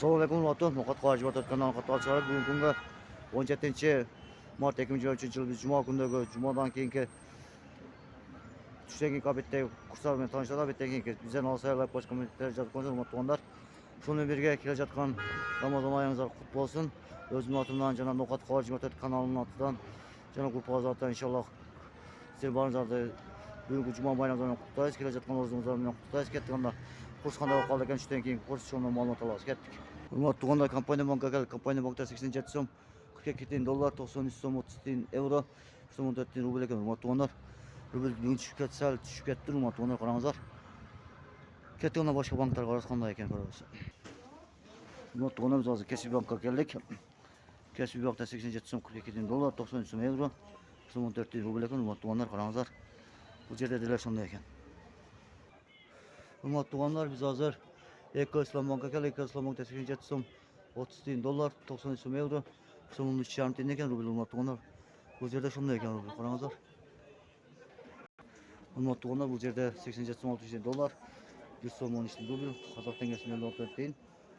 Assalomu alaykum hurmatli Muqat Qoji Botir kanali qatorchilar. Bugungi kunga 17-mart 2023 yil juma kunidagi jumadan keyingi tushdan keyingi obeddagi kurslar bilan tanishadi. Obeddan keyingi bizdan olsalar boshqa kommentatsiya hurmatli do'stlar. Shundan birga kelayotgan Ramazon oyingiz qutlug' bo'lsin. O'zim notimdan janob Muqat Qoji Botir kanalining nomidan janob Gulpozordan inshaalloh sizlar boringizlarda bugungi juma bayramini qutlaymiz. Kelayotgan o'zimizlar bilan qutlaymiz. Ketganda kurs qanday qoldi ekan, shundan keyin kurs uchun ma'lumot olamiz. Ketdik. Hurmatli do'stlar, kompaniya bankiga keldik. Kompaniya bankda 87 so'm, 42 tiyin dollar, 93 so'm, 30 tiyin euro, 14 tiyin rubl ekan. Hurmatli do'stlar, rubl bugun tushib ketsa, tushib ketdi. Hurmatli do'stlar, qarangizlar. Ketganda boshqa banklar qarasa qanday ekan ko'ramiz. Hurmatli do'stlar, biz hozir Kasbiy bankka keldik. Kasbiy bankda 87 so'm, 42 tiyin dollar, 93 so'm euro, 14 tiyin rubl ekan. Hurmatli do'stlar, qarangizlar. Bu yerda dedilar shunday ekan. Hurmatli do'stlar, biz hozir Eko-Islom banka keldik. Eko-Islom bankda 87 so'm, 30 tiyin dollar, 93 so'm euro, 13,5 tiyin ekan rubl. Hurmatli do'stlar, bu yerda shunday ekan rubl. Qarangizlar. Hurmatli do'stlar, bu yerda 87 so'm, 60 tiyin dollar, 100 so'm 13 tiyin rubl, qozoq tengasi 0,4 tiyin,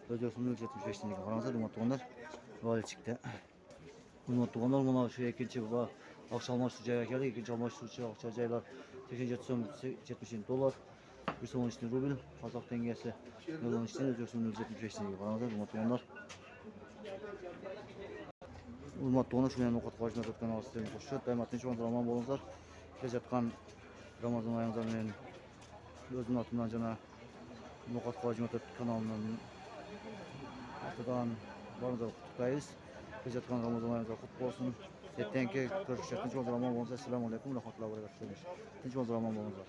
4,75 tiyin ekan. Qarangizlar, hurmatli do'stlar, vali chiqdi. Hurmatli do'stlar, mana shu ikkinchi va oqshom almashuvchiga keldik. İkinci almashuvchi oqcha joylar 87 so'm, 70 tiyin dollar, 1 so'm 13 tiyin rubl, qozoq tengasi 0,13 tiyin, 4,75 tiyin. Qarangizlar, hurmatli do'stlar. Hurmatli do'stlar, shuni ham Muqat Qoji Botir kanaliga sizlarni xushvaqt, tinch omon bo'linglar. Kelayotgan Ramazon oyingizlar men o'zim notimdan jana Muqat Qoji Botir kanalining atidan baringizlar qutlaymiz. Kelayotgan Ramazon oyingizlar qutlug' bo'lsin. Ertangi ko'rishishga tinch omon bo'linglar. Assalomu alaykum va rahmatullohi va barakatuh. Tinch omon bo'linglar.